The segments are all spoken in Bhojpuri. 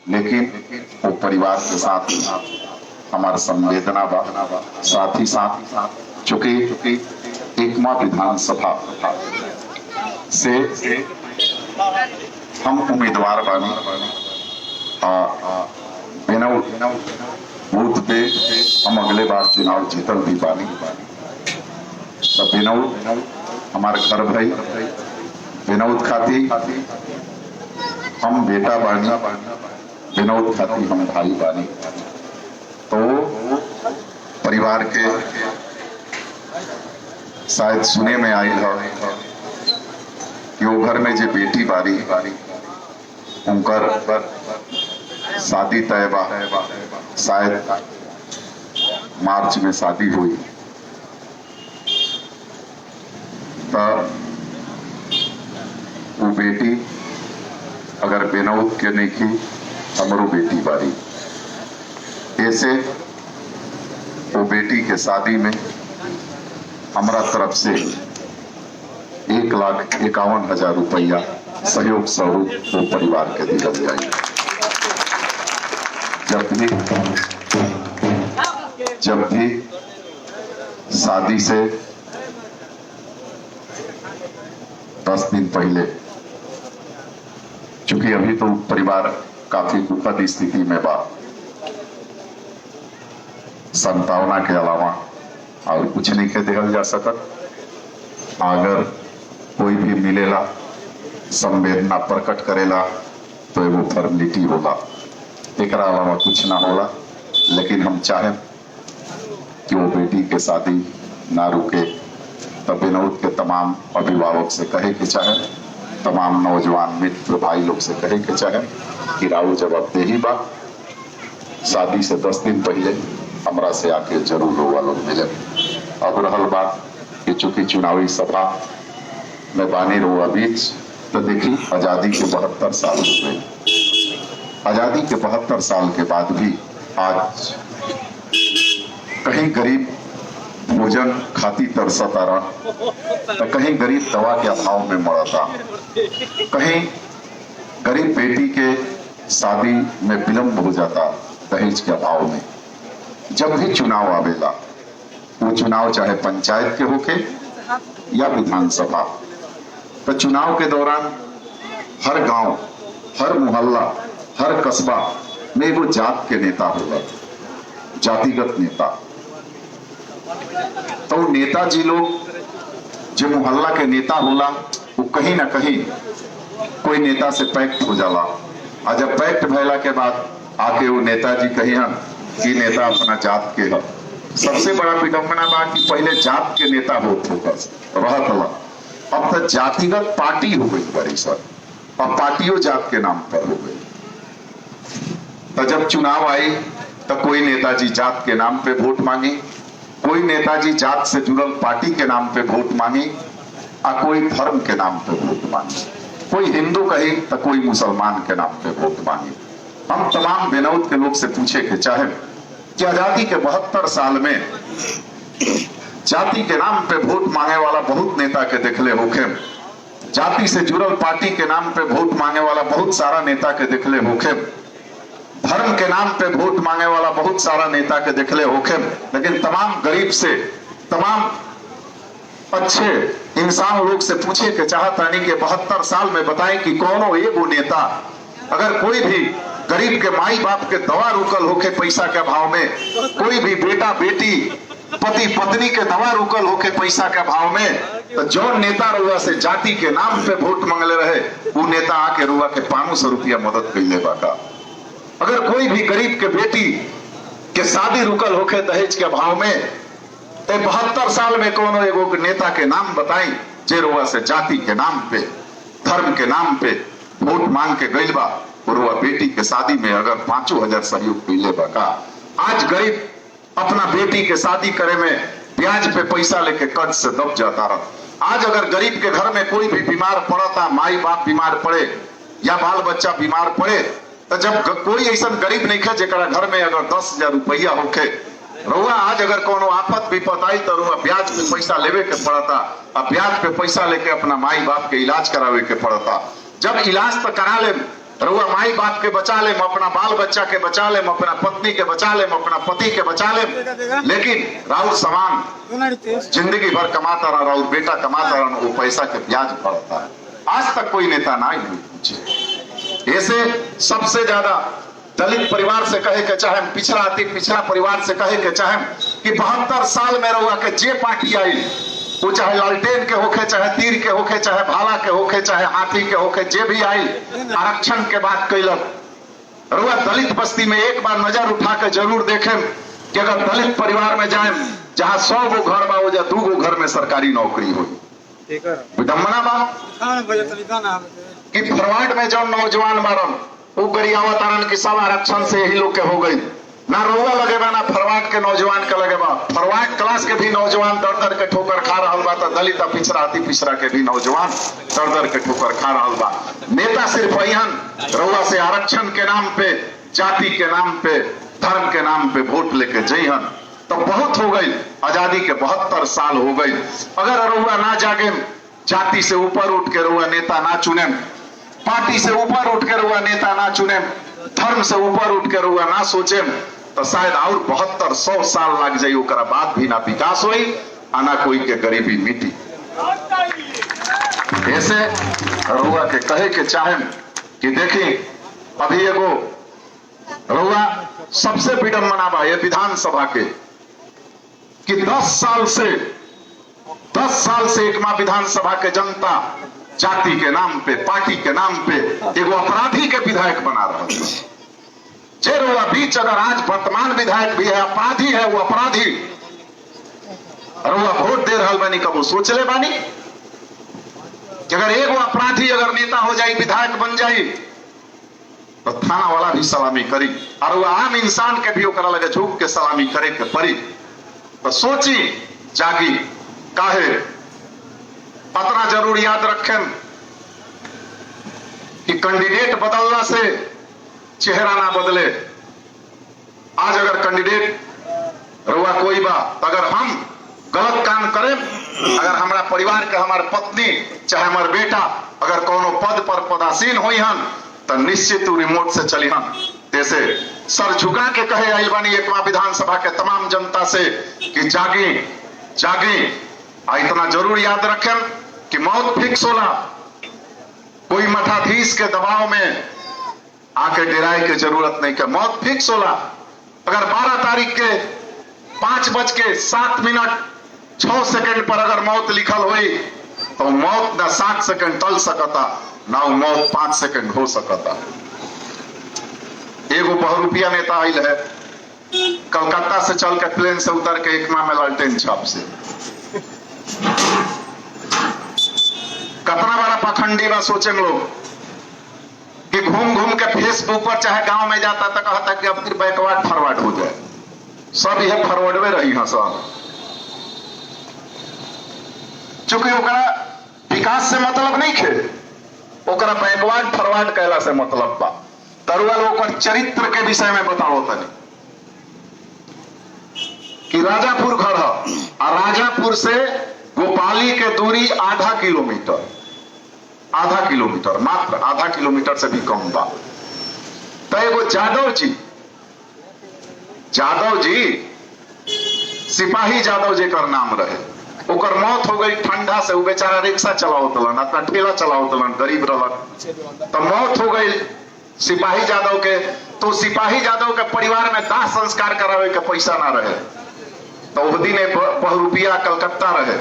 लेकिन वो परिवार के साथ हमारा संवेदना बा। साथ ही साथ चूंकि एकमा विधानसभा से हम उम्मीदवार बानी, बेनऊ बूथ पे हम अगले बार चुनाव जीतल भी बानी। तो बेनऊ हमारे घर भाई, बेनऊ खाती हम बेटा बानी, बेनऊ खाती हम भाई बानी। तो परिवार के शायद सुने में आई है कि वो घर में जो बेटी बारी उनकर शादी तय बा, शायद मार्च में शादी हुई। तो वो बेटी अगर बेनौत के नहीं की हमरो बेटी बारी, ऐसे वो बेटी के शादी में हमारा तरफ से 1,51,000 रुपया सहयोग स्वरूप वो परिवार के दिया जाए। जब भी शादी से 10 दिन पहले, चूंकि अभी तो परिवार काफी दुखद स्थिति में बा, संतावना के अलावा और कुछ नहीं के देखल जा सकत। अगर कोई भी मिलेला, संवेदना प्रकट करेला तो एगो फॉर्मेलिटी होला, एक अलावा कुछ ना होला। लेकिन हम चाहें कि वो बेटी के शादी ना रुके। तो बेनौत के तमाम अभिभावक से कहे के चाहे, तमाम नौजवान मित्र भाई लोग से कहे के चाहे कि राउर जवाबदेही बा, शादी से 10 दिन पहले हमरा से आके जरूर लोग लोग मिले। अब रहल बात कि चूंकि चुनावी सभा में बानी रहुआ बीच, तो देखी आजादी के 72 साल हो गए। आजादी के 72 साल के बाद भी आज कहीं गरीब भोजन खाती तरसता रहा, तो कहीं गरीब दवा के अभाव में मरता, कहीं गरीब बेटी के शादी में विलंब हो जाता दहेज के अभाव में। जब भी चुनाव आवेला, वो चुनाव चाहे पंचायत के होके या विधानसभा, तो चुनाव के दौरान हर गांव, हर मोहल्ला, हर कस्बा में एगो जात के नेता होगा, जातिगत नेता। तो नेताजी लोग जो मोहल्ला के नेता होला, वो कहीं ना कहीं कोई नेता से पैक्ट हो जाला, और जब पैक्ट भैला के बाद आके वो नेताजी कहिया कि नेता अपना जात के है। सबसे बड़ा विडंबना बा कि पहले जात के नेता होत फोकस रहत हला, अब तो जातिगत पार्टी हो गई बड़ी सर, अब पार्टियों जात के नाम पर हो गई। तो जब चुनाव आई तो कोई नेताजी जात के नाम पे वोट मांगी, कोई नेताजी जात से जुड़ल पार्टी के नाम पे वोट मांगी, और कोई धर्म के नाम पे वोट मांगी, कोई हिंदू कही तो कोई मुसलमान के नाम पे वोट मांगी। हम तमाम बेनौत के लोग से पूछे के चाहे कि आजादी के 72 साल में जाति के नाम पे वोट मांगे वाला बहुत नेता के देखले होखे, जाति से जुड़ल पार्टी के नाम पे वोट मांगे वाला बहुत सारा नेता के देखले होखे, धर्म के नाम पे वोट मांगे वाला बहुत सारा नेता के देखले होखे। लेकिन तमाम गरीब से, तमाम अच्छे इंसान लोग से पूछे के चाहता नहीं कि 72 साल में बताएं कि कौनो एगो नेता, अगर कोई भी गरीब के माई बाप के दवा रुकल होके पैसा के अभाव में, कोई भी बेटा बेटी पति पत्नी के दवा रुकल होके पैसा के अभाव में, तो जौन नेता रुआ से जाति के नाम पे वोट मांगले रहे, वो नेता आके रुआ के 500 रुपया मदद कैले बाका। अगर कोई भी गरीब के बेटी के शादी रुकल होके दहेज के अभाव में, तो 72 साल में कोनो एगो नेता के नाम बताई जे रुआ से जाति के नाम पे, धर्म के नाम पे वोट मांग के गइल बा, रुआ बेटी के शादी में अगर 5,000 सहयोग कैले बाका। आज गरीब अपना बेटी के शादी करे में ब्याज पे पैसा लेके कर्ज से दब जाता रहा। आज अगर गरीब के घर में कोई भी बीमार पड़ता, माई बाप बीमार पड़े या बाल बच्चा बीमार पड़े, तो जब कोई ऐसा गरीब नहीं है जेकरा घर में अगर 10,000 रुपया होके, रुआ आज अगर कोनो आफत विपत आई तो रुआ ब्याज पे पैसा लेवे के पड़ता, अब ब्याज पे पैसा लेके अपना माई बाप के इलाज करावे के पड़ता। जब इलाज तो करा ले रउआ माई बाप के बचा ले, अपना बाल बच्चा के बचा ले, अपना पत्नी के बचा ले, अपना पति के बचा ले, लेकिन राउर समान जिंदगी भर कमाता रहा, राउर बेटा कमाता रहा, वो पैसा के ब्याज भरता है। आज तक कोई नेता ना ही पूछे। ऐसे सबसे ज्यादा दलित परिवार से कहे के चाहे, पिछड़ा अति पिछड़ा परिवार से कहे के चाहे कि 72 साल में रउआ के जे पार्टी आई, वो चाहे लालटेन के होके, चाहे तीर के होके, चाहे भाला के होके, चाहे हाथी के होके, जे भी आई आरक्षण के बात कैलक। रउआ दलित बस्ती में एक बार नजर उठा के जरूर देखें कि अगर दलित परिवार में जाए जहां 100 गो घर बा, वो 2 गो घर में सरकारी नौकरी हो। विडम्बना बा कि फरवार्ड में जो नौजवान बारन वो गरियावतारन की सब आरक्षण से यही लोग के हो गई। ना रउआ लगेबा ना फरवार्ड के नौजवान के लगेबा। फरवार्ड क्लास के भी नौजवान दर दर के ठोकर खा रहा बा, तो दलित पिछड़ा अति पिछड़ा के भी नौजवान दर दर के ठोकर खा रहा बा। नेता सिर्फ अहन रउआ से आरक्षण के नाम पे, जाति के नाम पे, धर्म के नाम पे वोट लेके जइहन, तो बहुत हो गई। आजादी के 72 साल हो गई। अगर रउआ ना जागे, जाति से ऊपर उठ के रउआ नेता ना चुने, पार्टी से ऊपर उठ के रउआ नेता ना चुने, धर्म से ऊपर उठ के रउआ ना सोचे, तो शायद और 72-100 साल लग जाये, ओकरा बाद भी ना विकास होई, ना कोई के गरीबी मिटी। ऐसे रउआ के कहे के चाहे कि देखी अभी एगो रउआ सबसे विडम्बना बा ये विधानसभा के कि 10 साल से एक माह विधानसभा के जनता जाति के नाम पे, पार्टी के नाम पे एगो अपराधी के विधायक बना रहा है। जे रउआ बीच अगर आज वर्तमान विधायक भी है, अपराधी है, वो अपराधी रउआ वोट दे रहा बानी, कबो सोच ले बानी कि अगर एगो अपराधी अगर नेता हो जाए, विधायक बन जाए, तो थाना वाला भी सलामी करी और वो आम इंसान के भी ओकरा लगे झुक के सलामी करे के पड़ी। तो सोची जागी काहे पतना जरूर याद रखें कि कैंडिडेट बदलना से चेहरा ना बदले। आज अगर कैंडिडेट रउआ कोई बा, अगर हम गलत काम करें, अगर हमारा परिवार के, हमारे पत्नी चाहे हमारे बेटा अगर कोनो पद पर पदासीन हुई हन, तो निश्चित रिमोट से चली हन। जैसे सर झुका के कहे आइल बानी एकमा विधानसभा के तमाम जनता से कि जागी जागी। इतना जरूर याद रखें कि मौत फिक्स होला, कोई मठाधीश के दबाव में आके डराए के जरूरत नहीं के, मौत फिक्स होला। अगर 12 तारीख के 5:07:06 पर अगर मौत लिखल हुई, तो मौत ना 7 सेकंड टल सकता, ना मौत 5 सेकंड हो सकता। एगो बहुरूपिया नेता आइल है, कलकत्ता से चल के प्लेन से उतर के एक माह में लालटेन छाप से। कितना बड़ा पखंडी बा सोचे लोग कि घूम घूम के फेसबुक पर चाहे गांव में जाता तो कहता कि अब फिर बैकवर्ड फॉरवर्ड हो जाए। सब यह फॉरवर्ड में रही है सब, चूंकि ओकरा विकास से मतलब नहीं खे, ओकरा बैकवर्ड फॉरवर्ड कहला से मतलब बा। तरुआ लोग चरित्र के विषय में बताओ तनी कि राजापुर घर है और राजापुर से गोपाली के दूरी आधा किलोमीटर, मात्र आधा किलोमीटर से भी कम बा। तो एगो जादव जी सिपाही जादव जी कर नाम रहे, ओकर मौत हो गई ठंडा से। वो बेचारा रिक्शा चलावतलन, अपना ठेला चलावतलन, गरीब रहलन, तो मौत हो गई सिपाही जादव के। तो सिपाही जादव के परिवार में दाह संस्कार करावे के पैसा ना रहे, तो वो दिन बहुरूपिया कलकत्ता रहे,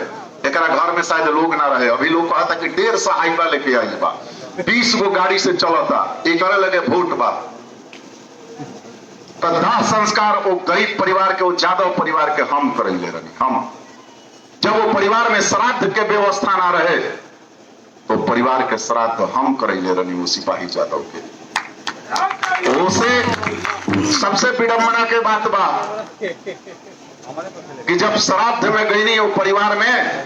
एक घर में शायद लोग ना रहे। अभी लोग कहता कि 150 हाइबा लेके आई बा, 20 गो गाड़ी से चलता, एक लगे वोट बा। तो दाह संस्कार वो गरीब परिवार के, वो जादव परिवार के हम करेंगे रही। हम जब वो परिवार में श्राद्ध के व्यवस्था ना रहे, तो परिवार के श्राद्ध हम करेंगे रही वो सिपाही जादव के। उसे सबसे विडम्बना के बात बा कि जब श्राद्ध में गई नहीं वो परिवार में,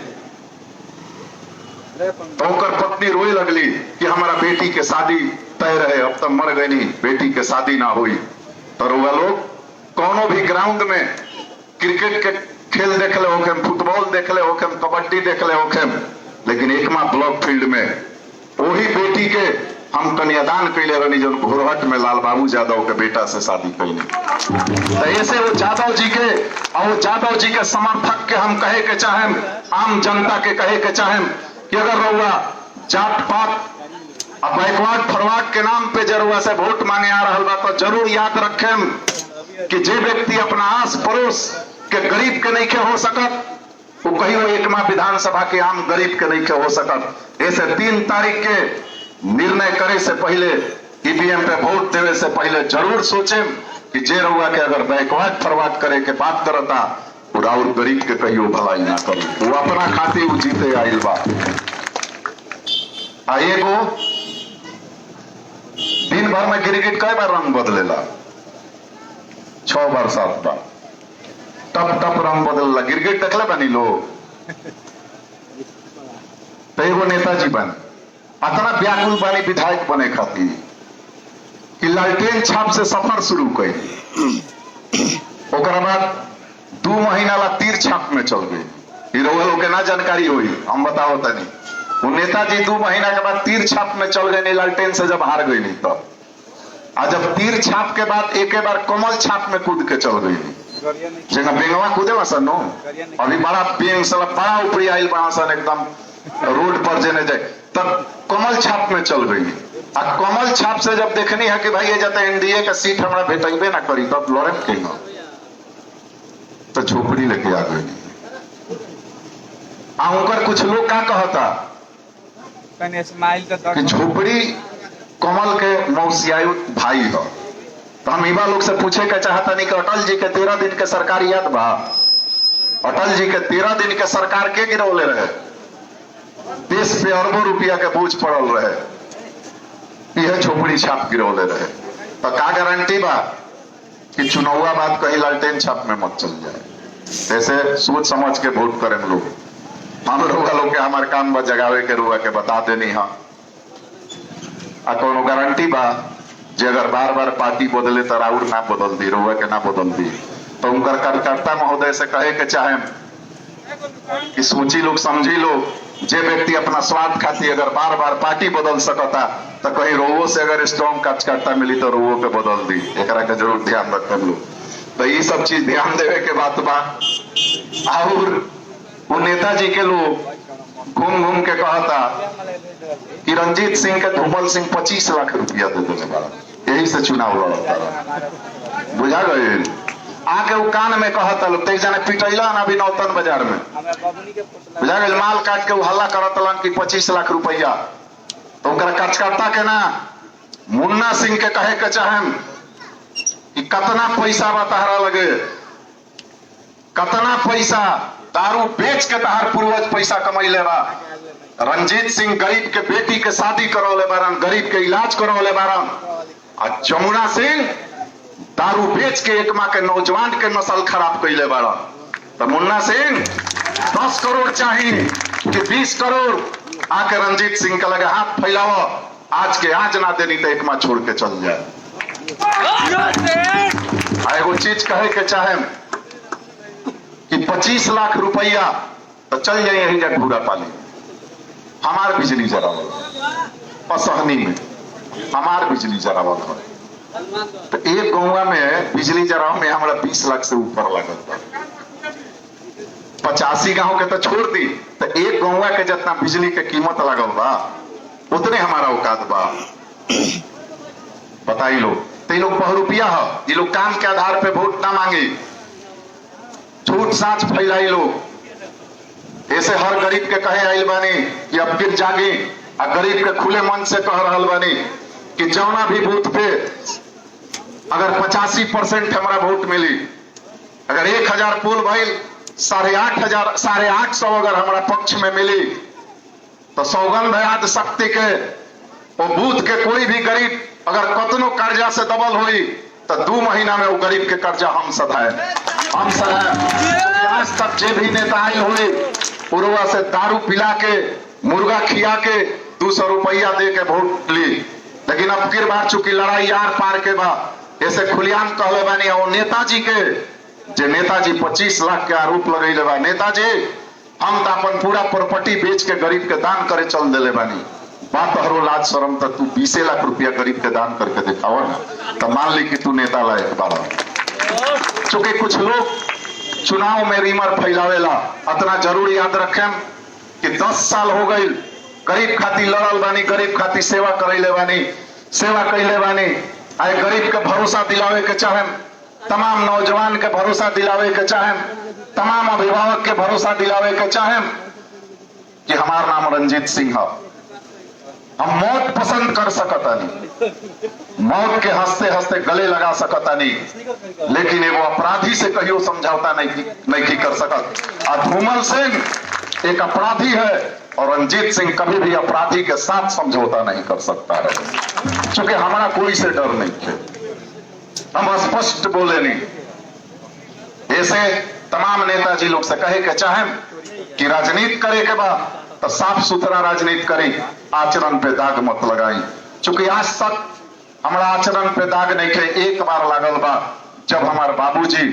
तो उनकर पत्नी रोए लगली कि हमारा बेटी के शादी तय रहे, अब तक मर गई नहीं, बेटी के शादी ना हुई। तो रोआ लोग कोनो भी ग्राउंड में क्रिकेट के खेल देख ले होके, फुटबॉल देख ले होके, कबड्डी देख ले होके, लेकिन एकमा ब्लॉक फील्ड में वही बेटी के हम कन्यादान कैले रहनी जो घोरहट में लाल बाबू यादव के बेटा से शादी कैले। तो ऐसे वो यादव जी के और वो यादव जी के समर्थक के हम कहे के चाहें, आम जनता के कहे के चाहें कि अगर रउआ जात पात अब बैकवर्ड फॉरवर्ड के नाम पे जरूर से वोट मांगे आ रहा बा तो जरूर याद रखें कि जे व्यक्ति अपना आस पड़ोस के गरीब के नहीं के हो सकत वो कहीं वो एकमा विधानसभा के आम गरीब के नहीं के हो सकत। ऐसे 3 तारीख के निर्णय करे से पहले ईवीएम पे वोट देने से पहले जरूर सोचें कि जे रउआ के अगर बैकवर्ड फॉरवर्ड करे के बात करता और गरीब के कहियो भलाई ना करू, वो अपना खातिर वो जीते आइल बा। एगो दिन भर में गिरगिट कई बार रंग बदलेला, 6 बार 7 बार टप टप रंग बदलला। गिरगिट देखले बनी लोग तो एगो नेताजी बन अतना व्याकुल बानी विधायक बने खातिर कि लालटेन छाप से सफर शुरू कई। ओकरा बाद 2 महीना ला तीर छाप में चल गई। लोग के ना जानकारी हुई, हम बताओ तनी। वो नेताजी 2 महीना के बाद तीर छाप में चल गए लालटेन से जब हार गई नहीं तब। आज जब तीर छाप के बाद एक बार कमल छाप में कूद के चल गई। जगह बेंगवा कूदे वसन नो अभी बड़ा बेंग साला बड़ा ऊपरी आइल बासन एकदम रोड पर जेने जाए तब कमल छाप में चल गई। आ कमल छाप से जब देखनी है कि भाई ये जाते एनडीए का सीट हमारा भेटेबे ना करी तब लड़े के तो झोपड़ी लेके आ गई। उनकर कुछ लोग का कहता कि झोपड़ी कमल के मौसियायु भाई हो। तो हम इवा लोग से पूछे के चाहता नहीं कि अटल जी के 13 दिन के सरकार याद बा? अटल जी के 13 दिन के सरकार के गिरौले रहे? देश पे अरबों रुपया के बोझ पड़ल रहे, यह झोपड़ी छाप गिरौले रहे। तो का गारंटी बा कि चुनावा बाद कहीं लालटेन छाप में मत चल जाए। ऐसे सोच समझ के वोट करें लोग। हम लोग के हमारे काम बा जगावे के रुआ के बता देनी है। कोनो गारंटी बा जे अगर बार बार पार्टी बदले तो राउर ना बदल दी, रुआ के ना बदल दी। तो उनकर कार्यकर्ता महोदय से कहे के चाहे कि सोची लोग समझी लोग जे व्यक्ति अपना स्वार्थ खातिर अगर बार बार पार्टी बदल सकता तो कहीं रोवो से अगर स्ट्रॉन्ग कार्यकर्ता मिली तो रोवो पे बदल दी। एकरा के जरूर ध्यान रखें लोग। तो ये सब चीज ध्यान देवे के बात बा। और वो नेताजी के लोग घूम घूम के कहता कि रंजीत सिंह के धूमल सिंह 25 लाख रुपया दे देने वाला, यही से चुनाव लड़ता। बुझा गए? आके वो कान में कहता लोग तेज जाने पिटैला ना भी नौतन बाजार में बुझा गए। माल काट के वो हल्ला करतलन कि 25 लाख रुपया। तो उनका कार्यकर्ता के ना मुन्ना सिंह के कहे के चाहें कि कतना पैसा बा तहरा लगे, कतना पैसा दारू बेच के तहार पूर्वज पैसा कमैले बा। रंजीत सिंह गरीब के बेटी के शादी करौले बारन, गरीब के इलाज करौले बारन। और जमुना सिंह दारू बेच के एक माँ के नौजवान के नस्ल खराब कैले बारन। तो मुन्ना सिंह 10 करोड़ चाहिए कि 20 करोड़ आके रंजीत सिंह के लगे हाथ फैलाओ, आज के आज ना देनी तो एक माँ छोड़ के चल जाए। एगो चीज कहे के चाहे कि 25 लाख रुपया तो चल जाए यही जगह घूरा पाली। हमार बिजली जरावल पसहनी में हमार बिजली जरावल है। तो एक गौवा में बिजली जराव में हमारा 20 लाख से ऊपर लागत था। 85 गांव के तो छोड़ दी तो एक गौवा के जितना बिजली के कीमत लागल बा उतने हमारा औकात बा। बताई लोग तो ये लोग बहुरूपिया है। ये लोग काम के आधार पे वोट ना मांगे, झूठ साच फैलाई लोग। ऐसे हर गरीब के कहे आइल बानी कि अब फिर जागी और गरीब के खुले मन से कह रहा बानी कि जौना भी बूथ पे अगर 85% हमारा वोट मिली, अगर 1000 पोल भइल 850 अगर हमारा पक्ष में मिली तो सौगंध याद शक्ति के वो बूथ के कोई भी गरीब अगर कतनो कर्जा से दबल हुई तो 2 महीना में वो गरीब के कर्जा हम सधाए। आज तक जे भी नेता आई हुई पूर्वा से दारू पिला के मुर्गा खिया के 200 रुपया दे के वोट ली। लेकिन अब फिर बार चूंकि लड़ाई यार पार के बाद ऐसे खुलियाम कहले बानी और नेताजी के जे नेताजी 25 लाख के आरोप लगैले बा। नेताजी हम तो अपन पूरा प्रॉपर्टी बेच के गरीब के दान करे चल दिले बानी। बात हरो लाज शर्म तो तू 20 लाख रुपया गरीब के दान करके दिखावा ना, तो मान ली कि तू नेता लायक बाड़ा। चूंकि कुछ लोग चुनाव में रीमर फैलावेला, इतना जरूर याद रखें कि 10 साल हो गई गरीब खातिर लड़ल बानी, गरीब खातिर सेवा करैले बानी, सेवा कैले बानी। आए गरीब के भरोसा दिलावे के चाहे, तमाम नौजवान के भरोसा दिलावे के चाहे, तमाम अभिभावक के भरोसा दिलावे के चाहे कि हमार नाम रंजीत सिंह है, हम मौत पसंद कर सकता नहीं, मौत के हंसते हंसते गले लगा सकता नहीं, लेकिन एगो अपराधी से कहियो समझौता नहीं कर सकत। धूमल सिंह एक अपराधी है और रंजीत सिंह कभी भी अपराधी के साथ समझौता नहीं कर सकता है, क्योंकि हमारा कोई से डर नहीं है, हम स्पष्ट बोले नहीं। ऐसे तमाम नेताजी लोग से कहे के चाहे कि राजनीति करे के बाद तो साफ सुथरा राजनीति करी, आचरण पे दाग मत लगाई। चूंकि आज तक हमारा आचरण पे दाग नहीं थे, एक बार लागल बा जब हमारे बाबूजी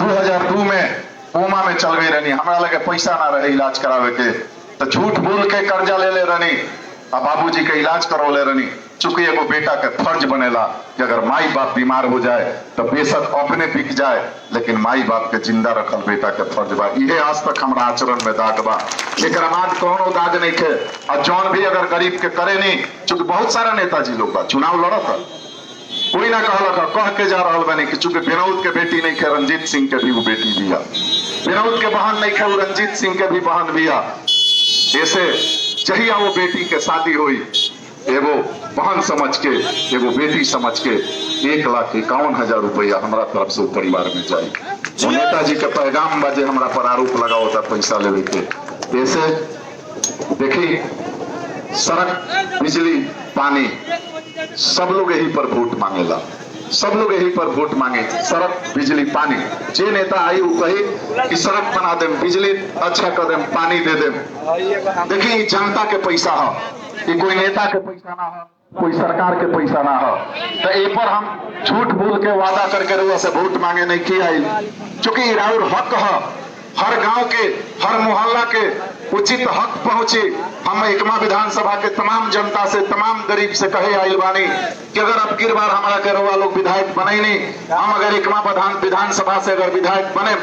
2002 में कोमा में चल गई रहनी, हमारा लगे पैसा ना रहे इलाज करावे के, तो झूठ बोल के कर्जा ले रहनी और बाबूजी के इलाज करौले रहनी। चूंकि एगो बेटा के फर्ज बनेला कि अगर माई बाप बीमार हो जाए तो बेशक अपने बिक जाए, लेकिन माई बाप के जिंदा रखल बेटा के फर्ज बा। ये आज तक हमारा आचरण में दाग बा, एक बाद कोनो दाग नहीं थे। और जौन भी अगर गरीब के करे नहीं, चूंकि बहुत सारा नेताजी लोग बा चुनाव लड़त, कोई ना कहलक, कह के जा रहा बनी कि चूंकि विनोद के बेटी नहीं थे, रंजीत सिंह के भी वो बेटी दिया, विनोद के बहन नहीं थे, वो रंजीत सिंह के भी बहन दिया। ऐसे चाहिए वो बेटी के शादी हुई, एगो बहन समझ के, एगो बेटी समझ के 1,51,000 रुपया हमारा तरफ से परिवार में जाए। वो नेताजी के पैगाम बाजे हमारा पर आरोप लगा होता पैसा लेवे के। ऐसे देखी सड़क, बिजली, पानी, सब लोग यही पर वोट मांगेला, सब लोग यही पर वोट मांगे। सड़क, बिजली, पानी, जे नेता आई वो कही कि सड़क बना दे, बिजली अच्छा कर दे, पानी दे दे। देखिए जनता के पैसा है, ये कोई नेता के पैसा ना हो, कोई सरकार के पैसा ना हो, तो ए पर हम झूठ बोल के वादा करके रुआ से वोट मांगे नहीं किया, क्योंकि राउर हक है, हर गांव के, हर मोहल्ला के उचित हक पहुंचे। हम एकमा विधानसभा के तमाम जनता से, तमाम गरीब से कहे आइल बानी कि अगर अब की बार हमारा के रुआ लोग विधायक बने नहीं, हम अगर एकमा विधानसभा से अगर विधायक बने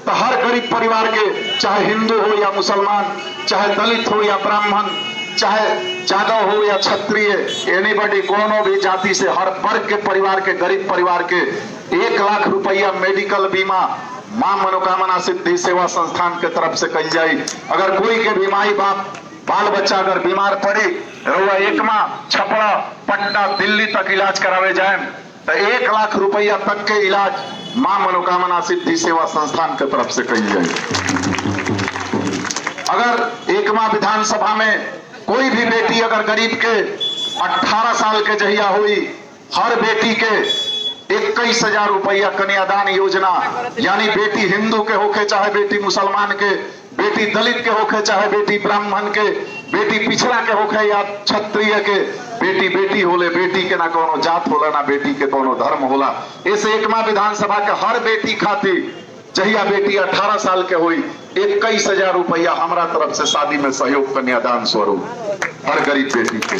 तो हर गरीब परिवार के, चाहे हिंदू हो या मुसलमान, चाहे दलित हो या ब्राह्मण, चाहे यादव हो या क्षत्रिय, एनीबॉडी, कोनो भी जाति से, हर वर्ग के परिवार के, गरीब परिवार के 1 लाख रुपया मेडिकल बीमा मां मनोकामना सिद्धि सेवा संस्थान के तरफ से कही जाए। अगर कोई के भी माई बाप, बाल बच्चा अगर बीमार पड़े, रुआ एकमा, छपरा, पटना, दिल्ली तक इलाज करावे जाए तो 1 लाख रुपया तक के इलाज मां मनोकामना सिद्धि सेवा संस्थान के तरफ से कही जाए। अगर एकमा विधानसभा में कोई भी बेटी अगर गरीब के 18 साल के जहिया हुई, हर बेटी के 21,000 रुपया कन्यादान योजना, यानी बेटी हिंदू के होके चाहे बेटी मुसलमान के, बेटी दलित के होके चाहे बेटी ब्राह्मण के, बेटी पिछड़ा के होके या क्षत्रिय के, बेटी बेटी होले, बेटी के ना कोनो जात होला, ना बेटी के कोनो धर्म होला। ऐसे एकमा विधानसभा के हर बेटी खातिर जहिया बेटी 18 साल के हुई 21,000 रुपया हमारा तरफ से शादी में सहयोग कन्यादान स्वरूप हर गरीब बेटी के।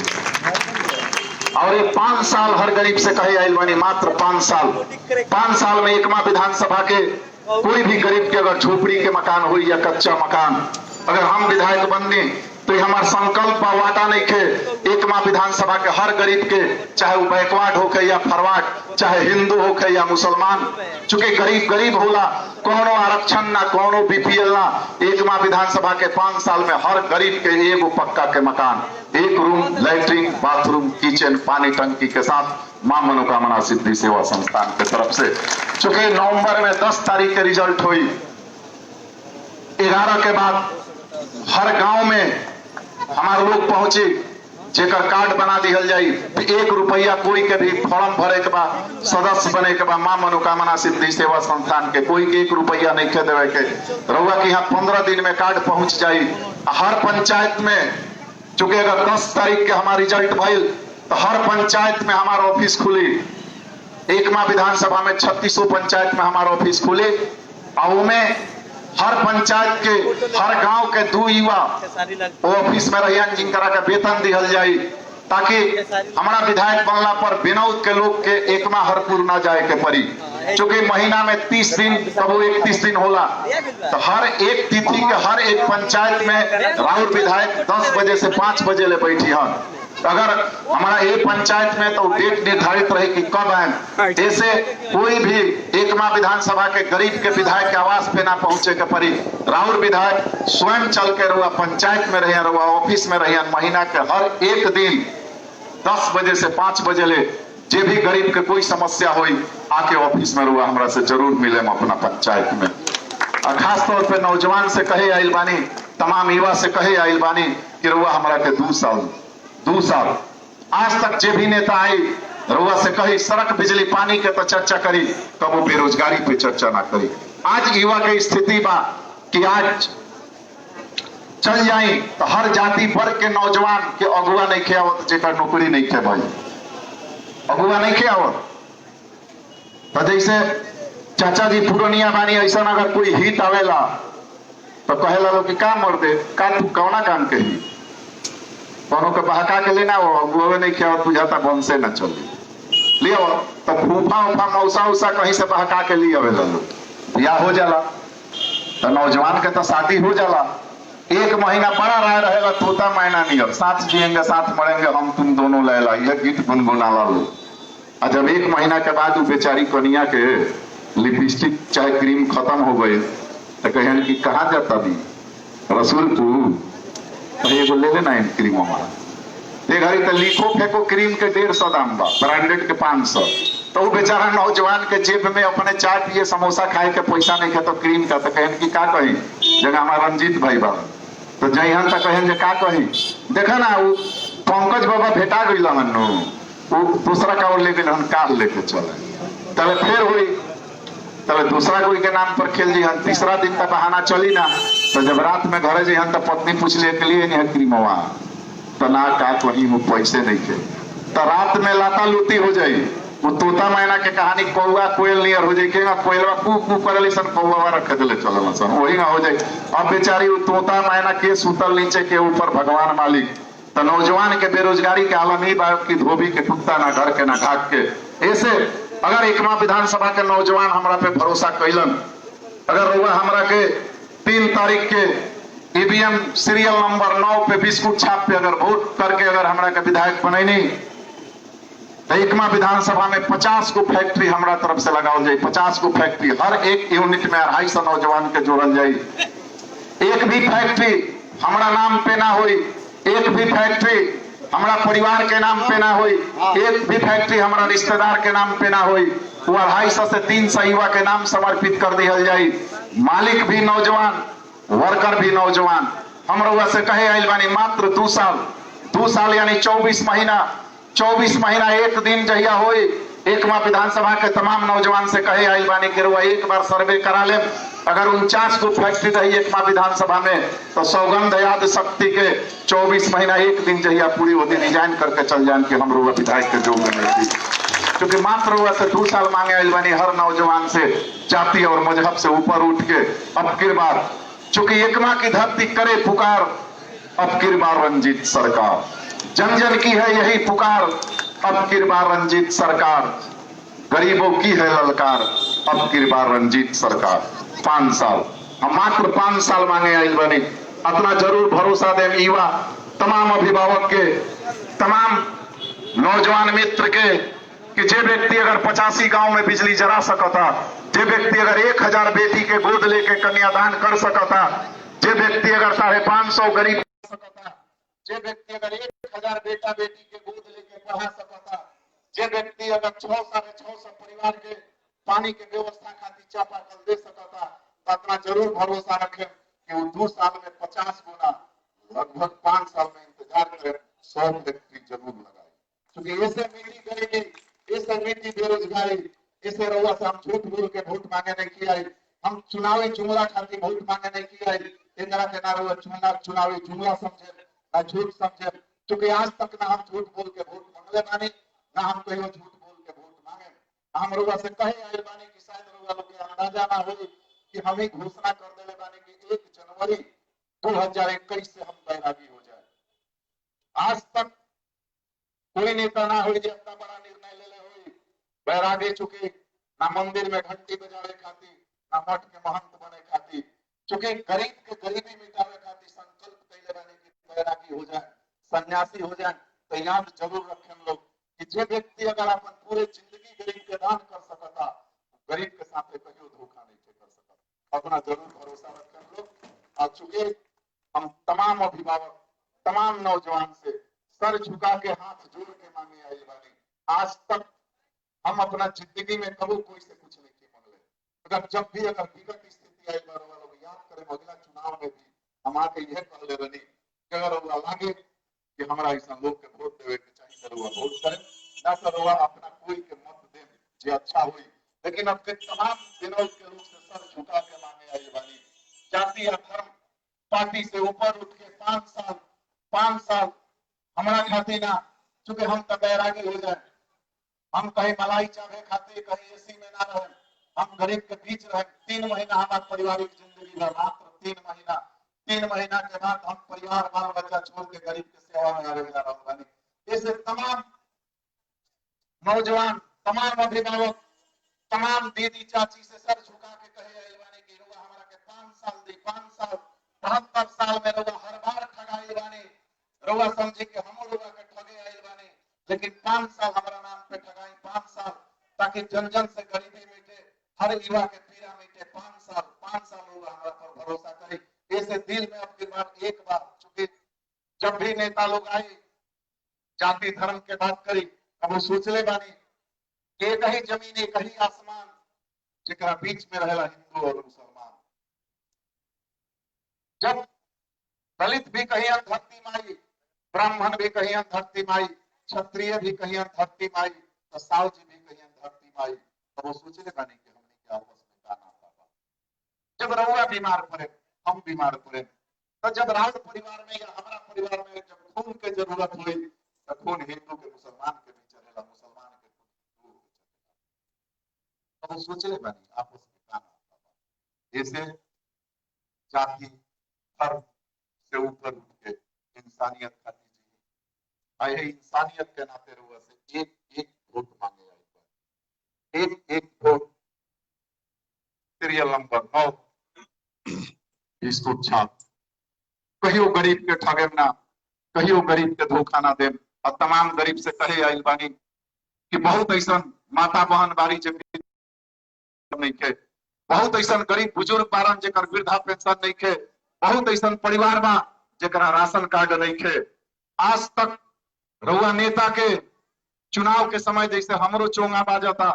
और ये 5 साल हर गरीब से कहे आइल बानी, मात्र 5 साल, 5 साल में एकमा विधानसभा के कोई भी गरीब के अगर झोपड़ी के मकान हुई या कच्चा मकान, अगर हम विधायक बनने तो ये हमारा संकल्प वादा नहीं थे, एकमा विधानसभा के हर गरीब के, चाहे वो बैकवर्ड होके या फॉरवर्ड, चाहे हिंदू होके या मुसलमान, चूंकि गरीब गरीब होला, कोनो आरक्षण ना, कोनो बीपीएल ना, एकमा विधानसभा के 5 साल में हर गरीब के एगो पक्का के मकान, 1 रूम, लैट्रिन, बाथरूम, किचन, पानी टंकी के साथ मां मनोकामना सिद्धि सेवा संस्थान के तरफ से। चूंकि नवंबर में 10 तारीख के रिजल्ट हुई, 11 के बाद हर गांव में हमारे लोग पहुंचे, जेकर कार्ड बना दिहल जाई, 1 रुपया कोई के भी फॉर्म भरे के बाद, सदस्य बने के बाद मां मनोकामना सिद्धि सेवा संस्थान के कोई के 1 रुपया नहीं खे देवे के, रउआ के यहाँ 15 दिन में कार्ड पहुंच जाई। हर पंचायत में, चूंकि अगर 10 तारीख के हमारा रिजल्ट भइल तो हर पंचायत में हमारा ऑफिस खुली, एकमा विधानसभा में 3600 पंचायत में हमारा ऑफिस खुले, और उनमें हर पंचायत के हर गांव के 2 युवा ऑफिस में रहियन जिनकरा के वेतन दिहल जाई, ताकि हमारा विधायक बनला पर बिनौद के लोग के एकमा हरपुर ना जाए के पड़ी। चूंकि महीना में 30 दिन कबो 31 दिन होला, तो हर एक तिथि के हर एक पंचायत में राहुल विधायक 10 बजे से 5 बजे ले बैठी हन। अगर हमारा ये पंचायत में तो डेट निर्धारित रहे कि कब आए, ऐसे कोई भी एकमा विधानसभा के गरीब के विधायक के आवास पे ना पहुंचे के पड़ी। राहुल विधायक स्वयं चल के रहुआ पंचायत में रहे, रहुआ ऑफिस में रहे, महीना के हर एक दिन 10 बजे से 5 बजे ले जे भी गरीब के कोई समस्या हुई आके ऑफिस में रहुआ हमरा से जरूर मिले अपना पंचायत में। और खास तौर पे नौजवान से कहे आइल बानी, तमाम युवा से कहे आइल बानी कि रहुआ हमरा के 2 साल आज तक जे भी नेता आई रउआ से कही सड़क बिजली पानी के तो चर्चा करी, कबो बेरोजगारी पे चर्चा ना करी। आज युवा के स्थिति बा कि आज चल जाई तो हर जाति वर्ग के नौजवान के अगुआ नहीं खे आवत, जेकर नौकरी नहीं खे भाई अगुआ नहीं खे आवत। तो जैसे चाचा जी पुरनिया बानी, ऐसा अगर कोई हित आवेला तो कहेला लोग कि का मर दे का तू कौना काम कही, कोनो के बहका के लेना वो अगुआ नहीं किया बुझाता बन से न चली लियो। तो फूफा उफा मौसा उसा कहीं से बहका के लिए आवेला लोग, ब्याह हो जाला तो नौजवान के तो शादी हो जाला। 1 महीना बड़ा राय रहेगा तोता मैना नियर, साथ जिएंगे साथ मरेंगे हम तुम दोनों लैला, यह गीत गुनगुनाला लोग। और जब 1 महीना के बाद वो बेचारी कनिया के लिपस्टिक चाहे क्रीम खत्म हो गई तो कहन कि कहाँ जाता भी रसूलपुर, एगो ले लेना क्रीम हमारा। ये घड़ी तो लिखो फेंको क्रीम के 150 दाम बा, ब्रांडेड के 500। तो वो बेचारा नौजवान के जेब में अपने चाय पिए समोसा खाए के पैसा नहीं खे तो क्रीम का तो कहन की का कही, जगह हमारा रंजीत भाई बा तो जयहन तो कहन जे का कही। देखा ना वो पंकज बाबा भेटा गई हनु, वो दूसरा का और ले गए कार लेके चले, तब फिर हुई तब दूसरा कोई के नाम पर खेल जी। तीसरा दिन का बहाना चली ना, तो जब रात में घरे जी तो पत्नी पूछ लिए के लिए नहीं क्रीमवा तो ना का कहीं वो पैसे नहीं थे, तो रात में लाता लूटी हो जाई। वो तोता मैना के कहानी कौआ कोयल नियर हो जाए, कोयलवा कू कू करली सन कौआ रख दिले चल सन वही ना हो जाए। अब बेचारी वो तोता मैना के सुतल नीचे के ऊपर भगवान मालिक। तो नौजवान के बेरोजगारी के आलम ही बाप की धोबी के कुत्ता ना घर के ना घाट के। ऐसे अगर एकमा विधानसभा के नौजवान हमरा पे भरोसा कैलन, अगर रउआ हमरा के 3 तारीख के ईवीएम सीरियल नंबर 9 पे बिस्कुट छाप पे अगर वोट करके अगर हमरा के विधायक बनैनी तो एकमा विधानसभा में 50 को फैक्ट्री हमरा तरफ से लगाओ जाए। 50 को फैक्ट्री, हर एक यूनिट में 250 नौजवान के जोड़ल जाए। एक भी फैक्ट्री हमरा नाम पे ना हुई, एक भी फैक्ट्री हमारा परिवार के नाम पे ना हुई, एक भी फैक्ट्री हमारा रिश्तेदार के नाम पे ना हुई, वो 250 से 300 युवा के नाम समर्पित कर दिया जाए। मालिक भी नौजवान, वर्कर भी नौजवान। हम रउआ से कहे आइल बानी मात्र 2 साल यानी 24 महीना 1 दिन जहिया हुई। एकमा विधानसभा के तमाम नौजवान से कहे आइल बानी कि रउआ एक बार सर्वे करा ले, अगर 49 को फैक्ट्री रही एकमा विधानसभा में तो सौगंध याद शक्ति के 24 महीना 1 दिन जहिया पूरी होती डिजाइन करके चल जान कि हम रउआ विधायक के जो में थी। क्योंकि मात्र रउआ से 2 साल मांगे आइल बानी हर नौजवान से, जाति और मजहब से ऊपर उठ के। अब की बार चूंकि एकमा की धरती करे पुकार, अब की बार रंजीत सरकार, जन जन की है यही पुकार, अब की बार रंजीत सरकार, गरीबों की है ललकार, अब की बार रंजीत सरकार। 5 साल हम मात्र 5 साल मांगे आइल बनी। अपना जरूर भरोसा दे युवा तमाम अभिभावक के, तमाम नौजवान मित्र के कि जे व्यक्ति अगर 85 गांव में बिजली जरा सकता, जे व्यक्ति अगर 1000 बेटी के गोद लेके कन्यादान कर सकता, जे व्यक्ति अगर 550 गरीब सकता, जे व्यक्ति अगर 1000 बेटा बेटी के गोद लेके पढ़ा सकता, जे व्यक्ति अगर 600 परिवार के पानी के व्यवस्था खातिर चापाकल दे सकता, तो अपना जरूर भरोसा रखें कि वो 2 साल में 50 गुना लगभग 5 साल में इंतजार करें, 100 व्यक्ति जरूर लगाए। क्योंकि ऐसे मीठी करेगी, ऐसे मीठी बेरोजगारी, ऐसे रउआ से हम झूठ बोल के वोट मांगे नहीं किया, हम चुनावी जुमला खातिर वोट मांगे नहीं किया। इंदिरा के नारे चुनावी जुमला समझे ना झूठ समझे। क्योंकि आज तक ना हम झूठ बोल के वोट मांगले बानी, ना हम कहीं झूठ बोल के वोट मांगे। हम रउआ से कहे आए बानी कि शायद रउआ लोग के अंदाजा ना हो कि हमें घोषणा कर देले बानी कि 1 जनवरी 2021 से हम बैरागी हो जाए। आज तक कोई नेता ना हो जो इतना बड़ा निर्णय ले ले हो बैरागी चुके ना मंदिर में घंटी बजावे खातिर ना मठ के महंत बने खातिर, चूंकि गरीब के गरीबी मिटावे खातिर संकल्प कैले बानी कि बैरागी हो जाए, सन्यासी हो जाए। तो याद जरूर रखें हम लोग कि जो व्यक्ति अगर अपन पूरे जिंदगी गरीब के दान कर सकता, गरीब के साथ कहीं धोखा नहीं कर सकता। अपना जरूर भरोसा रखें हम लोग। और चूंकि हम तमाम अभिभावक तमाम नौजवान से सर झुका के हाथ जोड़ के मांगे आई बानी, आज तक हम अपना जिंदगी में कभी कोई से कुछ नहीं की मांगले। अगर जब भी अगर विगत स्थिति आई बार लोग याद करें, अगला चुनाव में भी हम आके यह कह ले बनी कि अगर लागे कि हमारा ऐसा लोग के वोट देवे के चाहिए तो वोट करें, ना तो अपना कोई के मत दे जो अच्छा हुई। लेकिन अब के तमाम दिनों के रूप से सर झुका के मांगे आई बानी, जाति या धर्म पार्टी से ऊपर उठ के 5 साल हमारा खाती ना, चूंकि हम तो बैरागी हो जाए, हम कहीं मलाई चाहे खाते कहीं एसी में ना रहे, हम गरीब के बीच रहे। 3 महीना हमारा पारिवारिक जिंदगी में, मात्र 3 महीना के बाद हम परिवार बाल बच्चा छोड़ के गरीब की सेवा में आने जा रहा हूँ। इससे तमाम नौजवान तमाम अभिभावक तमाम दीदी चाची से सर झुका के कहे आईवानी कि रुआ हमारा के 5 साल दी, 5 साल 72 साल में रुआ हर बार ठगाई बानी, रुआ समझे कि हम रुआ के ठगे आई बानी, लेकिन 5 साल हमारा नाम पे ठगाई, 5 साल ताकि जन जन से गरीबी मिटे, हर युवा के पीड़ा मिटे। 5 साल रुआ हमारा पर भरोसा करे। ऐसे दिल में अब की बार एक बार, चूंकि जब भी नेता लोग आए जाति धर्म के बात करी, अब वो सोचले बानी एक ही जमीन एक ही आसमान जरा बीच में रहेला हिंदू और मुसलमान। जब दलित भी कहीं धरती माई, ब्राह्मण भी कहीं धरती माई, क्षत्रिय भी कहीं धरती माई, तो साव जी भी कहीं धरती माई। तो वो सोचले बानी कि हमने क्या आपस में का नाता बा। जब रउआ बीमार पड़े हम बीमार पड़े, तो जब राज परिवार में या हमारा परिवार में जब खून के जरूरत हुई तो खून हिंदू के मुसलमान के भी चलेला, मुसलमान के खून हिंदू के चलेला। तो सोचले बानी आपस में का नाता बा। ऐसे जाति धर्म से ऊपर उठ के इंसानियत खाती जी आई, इंसानियत के नाते रुआ से एक एक वोट मांगे आई, एक एक वोट। सीरियल नंबर 9 इसको छाप कहियो गरीब के ठगे ना, कहियो गरीब के धोखा ना दे। और तमाम गरीब से कहे आई बानी कि बहुत ऐसा माता बहन बारी जे नहीं के, बहुत ऐसा गरीब बुजुर्ग बारन जेकर वृद्धा पेंशन नहीं के, बहुत ऐसा परिवार बा जेकरा राशन कार्ड नहीं के। आज तक रउआ नेता के चुनाव के समय जैसे हमरो चोंगा बाजता,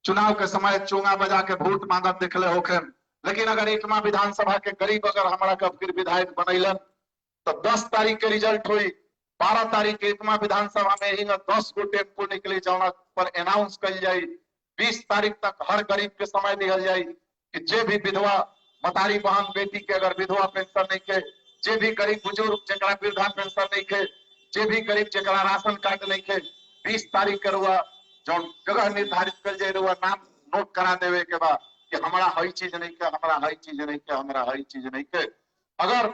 चुनाव के समय चोंगा बजा के वोट मांगत देखले होखे, लेकिन अगर एकमा विधानसभा के गरीब अगर हमारा कब फिर विधायक बनैलन तो 10 तारीख के रिजल्ट हुई, 12 तारीख के एकमा विधानसभा में ही 10 गो टेम्पो निकले जौना पर अनाउंस कल जाई। 20 तारीख तक हर गरीब के समय दिहल जाई कि जे भी विधवा मतारी बहन बेटी के अगर विधवा पेंशन नहीं के, जे भी गरीब बुजुर्ग जरा वृद्धा पेंशन नहीं के, जे भी गरीब जरा राशन कार्ड नहीं के, 20 तारीख के रुआ जो जगह निर्धारित कर जाए रुआ नाम नोट करा देवे के बाद कि हमारा हई चीज नहीं के, हमारा हई चीज नहीं के, हमारा हई चीज नहीं के। अगर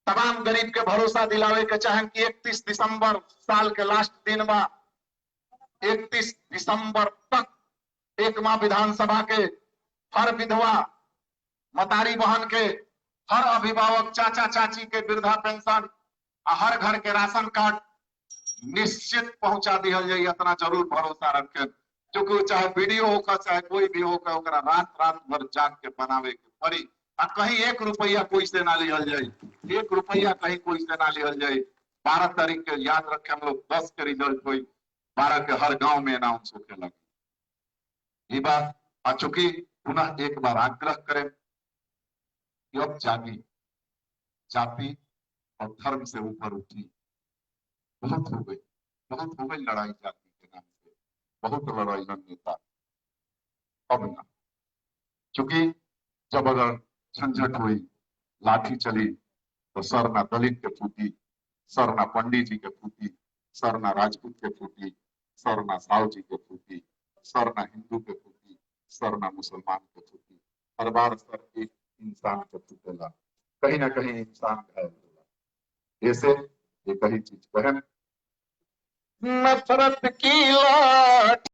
तमाम गरीब के भरोसा दिलावे के चाहें कि 31 दिसंबर साल के लास्ट दिन में 31 दिसंबर तक एक माह विधानसभा के हर विधवा मतारी बहन के, हर अभिभावक चाचा चाची के वृद्धा पेंशन, हर घर के राशन कार्ड निश्चित पहुंचा दिया जाए, इतना जरूर भरोसा रखें। क्योंकि चाहे वीडियो होगा चाहे कोई भी होगा, रात रात भर जाग के बनावे के पड़ी। कहीं 1 रुपया कोई से ना लिहल जाए, 1 रुपया कहीं कोई से ना लिहल जाए। 12 तारीख के याद रखे हम लोग 10 के रिजल्ट हुई, 12 के हर गांव में अनाउंस होने लगी। ये बात आ चुकी। पुनः एक बार आग्रह करें कि अब जागी, जाति और धर्म से ऊपर उठी। बहुत हो गई लड़ाई जाति के नाम पे, बहुत लड़ाई नेता। अब ना, क्योंकि जब अगर झंझट हुई लाठी चली तो सर ना दलित के फूटी, सर ना पंडित जी के फूटी, सर ना राजपूत के फूटी, सर ना साव जी के फूटी, सर ना हिंदू के फूटी, सर ना मुसलमान के फूटी। हर बार सर एक इंसान के टूटेला, कहीं ना कहीं इंसान घायल होला। ऐसे एक ही चीज बहन, नफरत की लाट